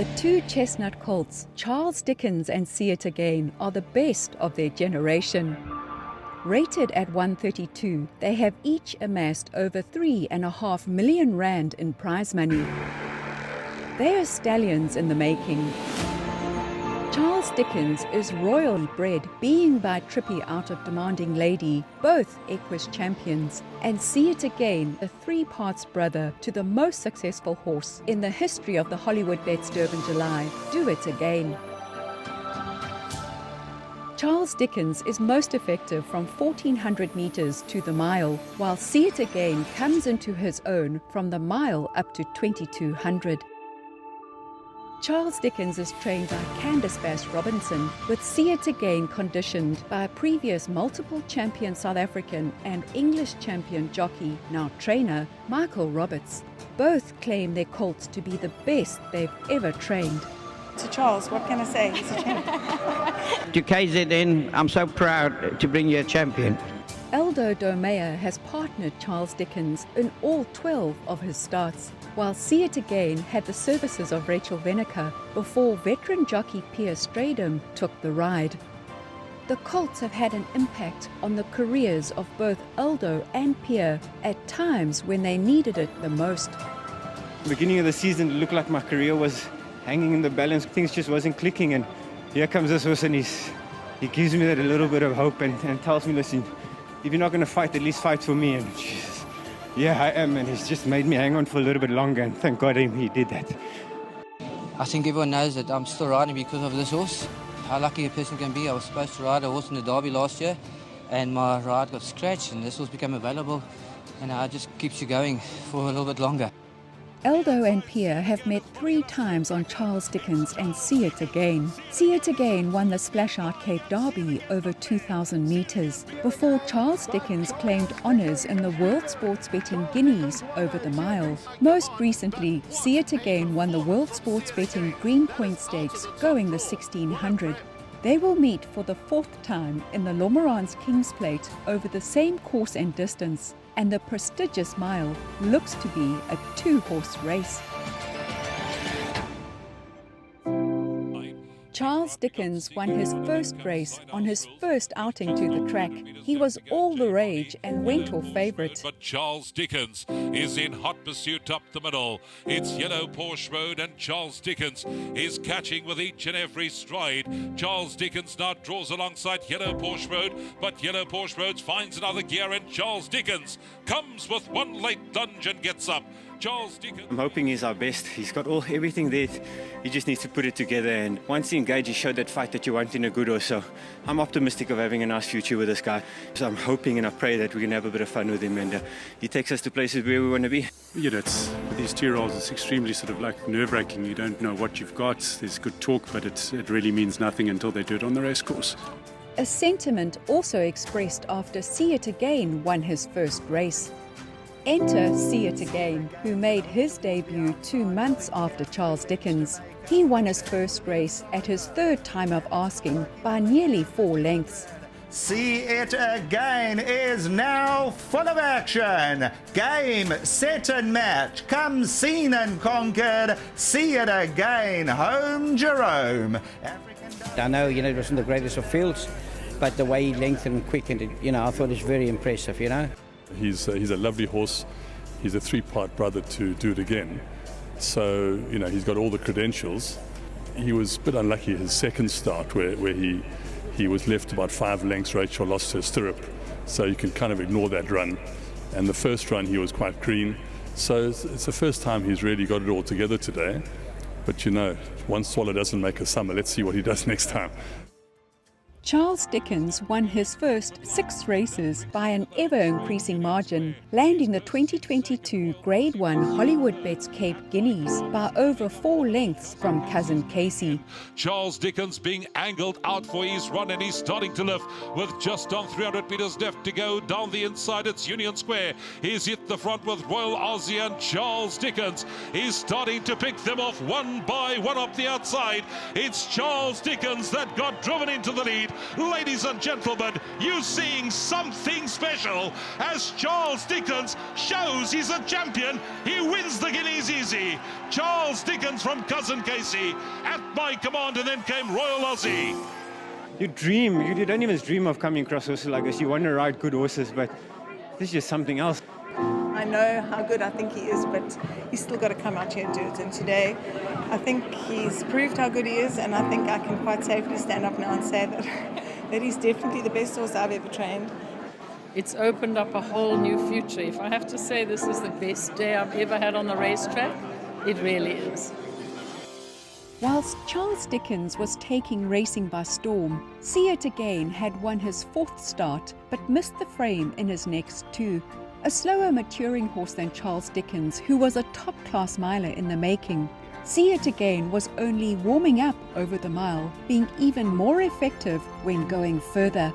The two chestnut colts, Charles Dickens and See It Again, are the best of their generation. Rated at 132, they have each amassed over R3.5 million in prize money. They are stallions in the making. Charles Dickens is royally bred, being by Trippy out of Demanding Lady, both Equus champions, and See It Again, a 3 parts brother to the most successful horse in the history of the Hollywoodbets Durbanville, Do It Again. Charles Dickens is most effective from 1400 metres to the mile, while See It Again comes into his own from the mile up to 2200. Charles Dickens is trained by Candice Bass-Robinson, with See It Again conditioned by a previous multiple champion South African and English champion jockey, now trainer, Michael Roberts. Both claim their colts to be the best they've ever trained. To Charles, what can I say? He's a champ. To KZN, I'm so proud to bring you a champion. Aldo Domea has partnered Charles Dickens in all 12 of his starts, while See It Again had the services of Rachel Veneker before veteran jockey Pierre Stradum took the ride. The colts have had an impact on the careers of both Aldo and Pierre at times when they needed it the most. Beginning of the season, it looked like my career was hanging in the balance. Things just wasn't clicking, and here comes this horse, and he gives me that a little bit of hope and tells me, listen, if you're not going to fight, at least fight for me. And yeah, I am, and he's just made me hang on for a little bit longer, and thank God he did that. I think everyone knows that I'm still riding because of this horse. How lucky a person can be. I was supposed to ride a horse in the Derby last year, and my ride got scratched, and this horse became available, and it just keeps you going for a little bit longer. Aldo and Pierre have met 3 times on Charles Dickens and See It Again. See It Again won the Splash Out Cape Derby over 2,000 metres, before Charles Dickens claimed honours in the World Sports Betting Guineas over the mile. Most recently, See It Again won the World Sports Betting Green Point Stakes going the 1600. They will meet for the 4th time in the Lomorans Kings Plate over the same course and distance, and the prestigious mile looks to be a 2-horse race. Charles Dickens won his first race on his first outing to the track. He was all the rage and went off favourite. But Charles Dickens is in hot pursuit up the middle. It's Yellow Porsche Road, and Charles Dickens is catching with each and every stride. Charles Dickens now draws alongside Yellow Porsche Road, but Yellow Porsche Road finds another gear, and Charles Dickens comes with one late lunge and gets up. Charles Dickens. I'm hoping he's our best. He's got everything there. He just needs to put it together, and once he engaged, he showed that fight that you want in a good horse. So I'm optimistic of having a nice future with this guy. So I'm hoping and I pray that we can have a bit of fun with him, and he takes us to places where we want to be. You know, with these 2-year-olds, it's extremely sort of like nerve-wracking. You don't know what you've got. There's good talk, but it really means nothing until they do it on the race course. A sentiment also expressed after See It Again won his first race. Enter See It Again, who made his debut 2 months after Charles Dickens. He won his first race at his 3rd time of asking by nearly 4 lengths. See It Again is now full of action. Game, set and match. Come seen and conquered. See It Again, home Jerome. I know, it wasn't the greatest of fields, but the way he lengthened and quickened it, I thought it was very impressive, He's a lovely horse. He's a 3-part brother to Do It Again. So, he's got all the credentials. He was a bit unlucky his second start where he was left about 5 lengths. Rachel lost her stirrup. So you can kind of ignore that run. And the first run he was quite green. So it's the first time he's really got it all together today. But one swallow doesn't make a summer. Let's see what he does next time. Charles Dickens won his first 6 races by an ever-increasing margin, landing the 2022 Grade 1 Hollywoodbets Cape Guineas by over 4 lengths from cousin Casey. Charles Dickens being angled out for his run, and he's starting to lift with just on 300 metres left to go. Down the inside, it's Union Square. He's hit the front with Royal Aussie, and Charles Dickens is starting to pick them off one by one up the outside. It's Charles Dickens that got driven into the lead. stride. Ladies and gentlemen, you seeing something special as Charles Dickens shows he's a champion. He wins the Guineas easy. Charles Dickens from Cousin Casey at my command, and then came Royal Aussie. You don't even dream of coming across horses like this. You want to ride good horses, but this is just something else. I know how good I think he is, but he's still got to come out here and do it. And today, I think he's proved how good he is, and I think I can quite safely stand up now and say that, that he's definitely the best horse I've ever trained. It's opened up a whole new future. If I have to say this is the best day I've ever had on the racetrack, it really is. Whilst Charles Dickens was taking racing by storm, See It Again had won his 4th start but missed the frame in his next 2. A slower maturing horse than Charles Dickens, who was a top-class miler in the making. See It Again was only warming up over the mile, being even more effective when going further.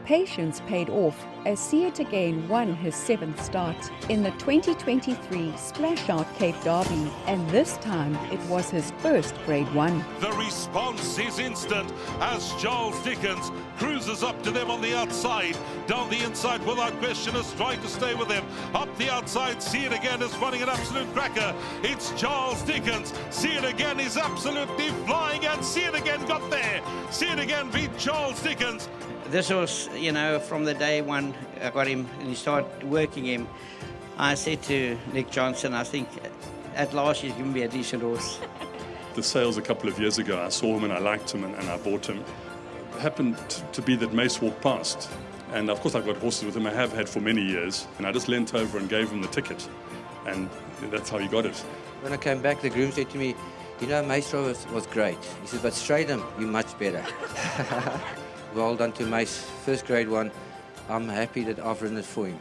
Patience paid off as See It Again won his 7th start in the 2023 Splash Out Cape Derby, and this time it was his first Grade 1. The response is instant as Charles Dickens cruises up to them on the outside. Down the inside without question, is trying to stay with them. Up the outside, See It Again is running an absolute cracker. It's Charles Dickens. See It Again is absolutely flying, and See It Again got there. See It Again beat Charles Dickens. This was, you know, from the day one I got him and he started working him, I said to Nick Johnson, I think at last he's given me a decent horse. The sales a couple of years ago, I saw him and I liked him and I bought him. It happened to be that Mace walked past. And of course I've got horses with him, I have had for many years. And I just leant over and gave him the ticket. And that's how he got it. When I came back, the groom said to me, you know, Maestro was great. He said, but Stratham, you're much better. Well done to Mace, first Grade 1. I'm happy that I've ridden it for him.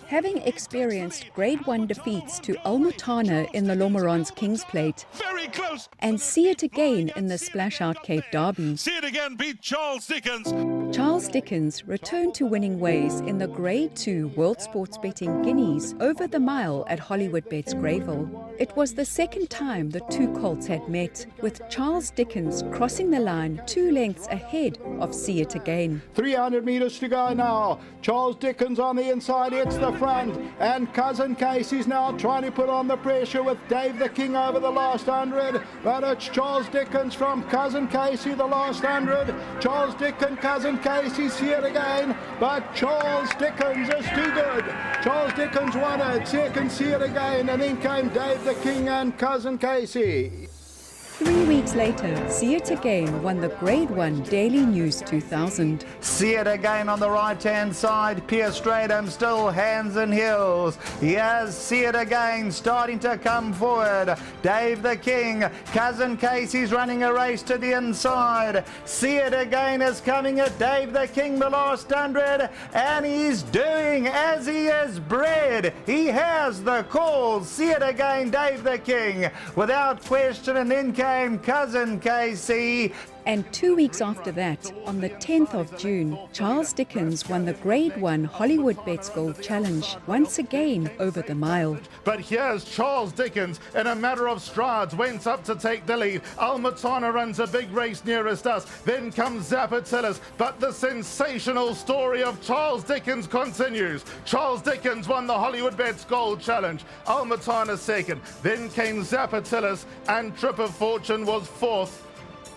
Having experienced Grade 1 defeats to Almutana in the Lomeron's King's Plate, Very close. and See It Again in the Splash Out Cape Derby, See It Again beat Charles Dickens. Charles Dickens returned to winning ways in the Grade 2 World Sports Betting Guineas over the mile at Hollywoodbets Greyville. It was the second time the two colts had met, with Charles Dickens crossing the line 2 lengths ahead of See It Again. 300 metres to go now. Charles Dickens on the inside, hits the front, and Cousin Casey's now trying to put on the pressure with Dave the King over the last 100, but it's Charles Dickens from Cousin Casey the last 100. Charles Dickens, Cousin Casey, See It Again, but Charles Dickens is too good. Charles Dickens won it, second See It Again, and then came Dave the King and Cousin Casey. 3 weeks later, See It Again won the Grade 1 Daily News 2000. See It Again on the right-hand side. Pierre Stratham still hands and heels. Yes, See It Again starting to come forward. Dave the King, Cousin Casey's running a race to the inside. See It Again is coming at Dave the King the last 100, and he's doing as he is bred. He has the calls. See It Again, Dave the King, without question, and then came Cousin Casey. And 2 weeks after that, on the 10th of June, Charles Dickens won the Grade 1 Hollywoodbets Gold Challenge, once again over the mile. But here's Charles Dickens, in a matter of strides, went up to take the lead. Almutana runs a big race nearest us. Then comes Zapatilis. But the sensational story of Charles Dickens continues. Charles Dickens won the Hollywoodbets Gold Challenge. Almutana second. Then came Zapatilis, and Trip of Fortune was fourth.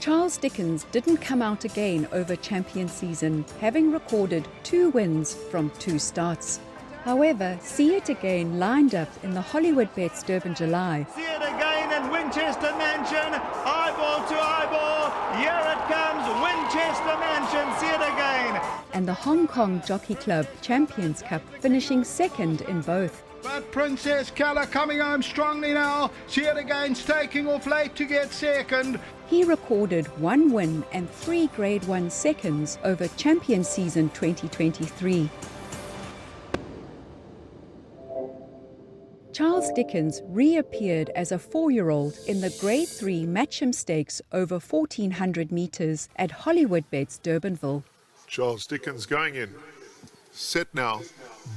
Charles Dickens didn't come out again over champion season, having recorded 2 wins from 2 starts. However, See It Again lined up in the Hollywoodbets Durbanville. See It Again in Winchester Mansion, eyeball to eyeball. Here it comes, Winchester Mansion, See It Again. And the Hong Kong Jockey Club Champions Cup, finishing second in both. But Princess Keller coming home strongly now. See It Again's taking off late to get second. He recorded 1 win and 3 Grade 1 seconds over champion season 2023. Charles Dickens reappeared as a 4-year-old in the Grade 3 Matcham Stakes over 1,400 metres at Hollywoodbets Durbanville. Charles Dickens going in. Set now.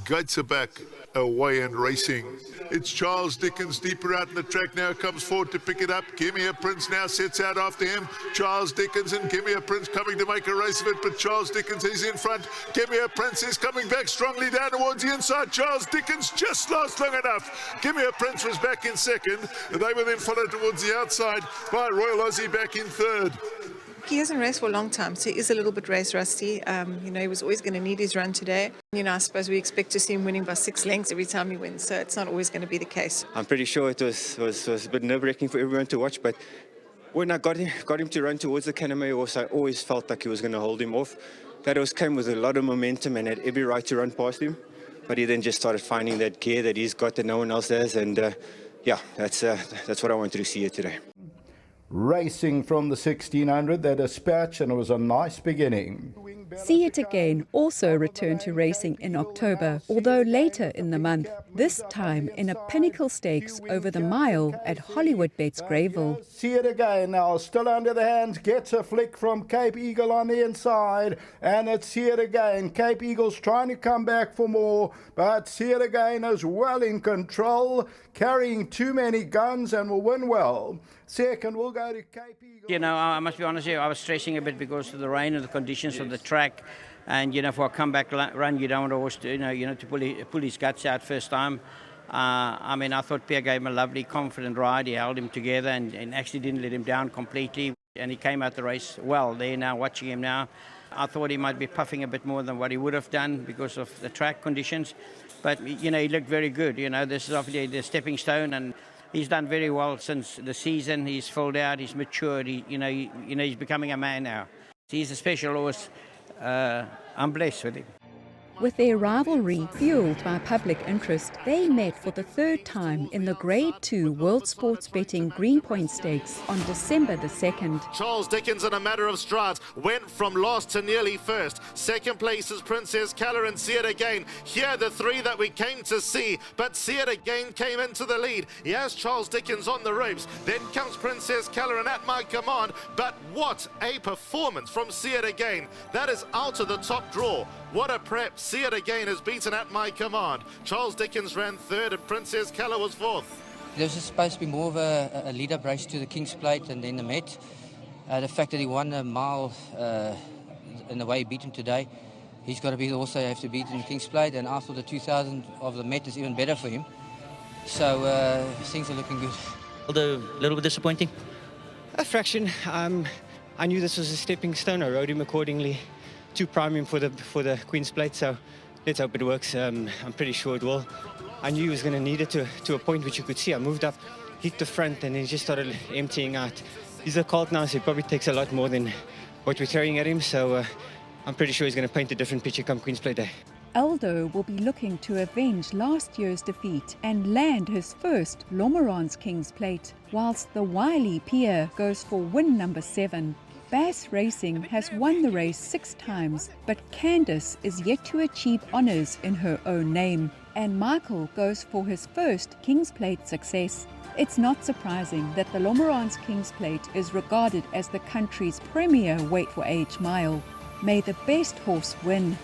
Gates are back. away and racing. It's Charles Dickens deeper out in the track now, comes forward to pick it up. Give Me a Prince now sets out after him. Charles Dickens and Give Me a Prince coming to make a race of it, but Charles Dickens is in front. Give Me a Prince is coming back strongly down towards the inside. Charles Dickens just lost long enough. Give Me a Prince was back in second. They were then followed towards the outside by Royal Aussie back in third. He hasn't raced for a long time, so he is a little bit race rusty. He was always going to need his run today. I suppose we expect to see him winning by 6 lengths every time he wins, so it's not always going to be the case. I'm pretty sure it was a bit nerve-wracking for everyone to watch, but when I got him to run towards the Caname horse, I always felt like he was going to hold him off. That horse came with a lot of momentum and had every right to run past him, but he then just started finding that gear that he's got that no one else has, and that's what I wanted to see here today. Racing from the 1600, their dispatch, and it was a nice beginning. See It Again also returned to racing in October, although later in the month, this time in a pinnacle stakes over the mile at Hollywoodbets Greyville. See It Again now, still under the hands, gets a flick from Cape Eagle on the inside, and it's See It Again. Cape Eagle's trying to come back for more, but See It Again is well in control, carrying too many guns and will win well. Second, we'll go to Cape Eagle. I must be honest here, I was stressing a bit because of the rain and the conditions of the track. And, for a comeback run, you don't want a horse to pull his guts out first time. I thought Pierre gave him a lovely, confident ride. He held him together and actually didn't let him down completely. And he came out the race well there now, watching him now. I thought he might be puffing a bit more than what he would have done because of the track conditions. But, he looked very good. This is obviously the stepping stone, and he's done very well since the season. He's filled out, he's matured, he's becoming a man now. He's a special horse. I'm blessed with him. With their rivalry fueled by public interest, they met for the third time in the Grade 2 World Sports Betting Greenpoint Stakes on December the 2nd. Charles Dickens, in a matter of strides, went from last to nearly first. Second place is Princess Keller and See It Again. Here the three that we came to see, but See It Again came into the lead. He has Charles Dickens on the ropes. Then comes Princess Keller and At My Command. But what a performance from See It Again. That is out of the top draw. What a prep. See It Again has beaten At My Command. Charles Dickens ran third and Princess Keller was fourth. There was supposed to be more of a lead-up race to the King's Plate and then the Met. The fact that he won a mile in the way he beat him today, he's got to also have to beat him in King's Plate, and I thought the 2000 of the Met is even better for him. So things are looking good. Although a little bit disappointing? A fraction. I knew this was a stepping stone. I rode him accordingly to prime him for the Queen's Plate, so let's hope it works. I'm pretty sure it will. I knew he was going to need it to a point which you could see. I moved up, hit the front, and then just started emptying out. He's a colt now, so he probably takes a lot more than what we're throwing at him, so I'm pretty sure he's going to paint a different picture come Queen's Plate Day. Aldo will be looking to avenge last year's defeat and land his first Lomeron's King's Plate, whilst the wily Pierre goes for win number 7. Bass Racing has won the race 6 times, but Candice is yet to achieve honours in her own name, and Michael goes for his first King's Plate success. It's not surprising that the Lomeron's King's Plate is regarded as the country's premier weight for age mile. May the best horse win.